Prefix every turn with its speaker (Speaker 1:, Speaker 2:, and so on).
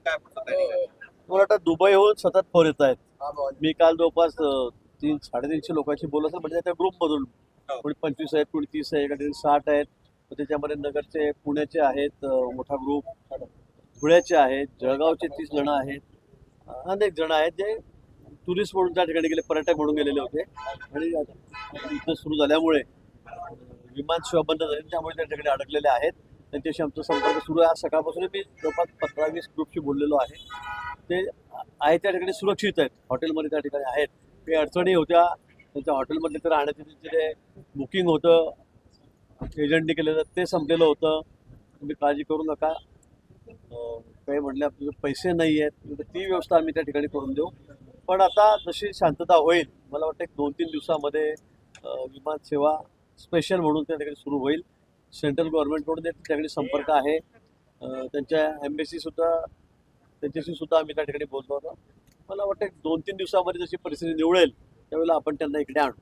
Speaker 1: काय पुढचं planning आहे?
Speaker 2: मला वाटतं दुबईहून सतत फोन येत आहेत. मी काल जवळपास 300-350 लोकांशी बोलत होतो, म्हणजे त्या ग्रुपमधून
Speaker 1: हो.
Speaker 2: कोणी 25 आहेत, कोणी 30 आहे, कोणी 60 आहेत. तर त्याच्यामध्ये नगरचे, पुण्याचे आहेत मोठा ग्रुप, धुळ्याचे आहेत, जळगावचे 30 जण आहेत, अनेक जण आहेत जे टुरिस्ट म्हणून त्या ठिकाणी गेले, पर्यटक म्हणून गेलेले होते. आणि युद्ध सुरू झाल्यामुळे विमान सेवा बंद झाली, त्यामुळे त्या ठिकाणी अडकलेले आहेत. त्यांच्याशी आमचा संपर्क सुरू आहे. आज सकाळपासून मी जवळपास 15-20 ग्रुपशी बोललेलो आहे. ते आहे त्या ठिकाणी सुरक्षित आहेत, हॉटेलमध्ये त्या ठिकाणी आहेत. काही अडचणी होत्या त्यांच्या हॉटेलमध्ये, तर राहण्याचं जे बुकिंग होतं एजंटने केलेलं ते संपलेलं होतं. तुम्ही काळजी करू नका. काही म्हणले आपले पैसे नाही आहेत, तर ती व्यवस्था आम्ही त्या ठिकाणी करून देऊ. पण आता जशी शांतता होईल, मला वाटतं 1-2-3 दिवसामध्ये विमान सेवा स्पेशल म्हणून त्या ठिकाणी सुरू होईल. सेंट्रल गव्हर्नमेंटकडून त्याच्याकडे संपर्क आहे. त्यांच्या एम्बेसी सुद्धा, त्यांच्याशी सुद्धा आम्ही त्या ठिकाणी बोलतो होतो. मला वाटतं 2-3 दिवसामध्ये जशी परिस्थिती निवळेल त्यावेळेला आपण त्यांना इकडे आणू.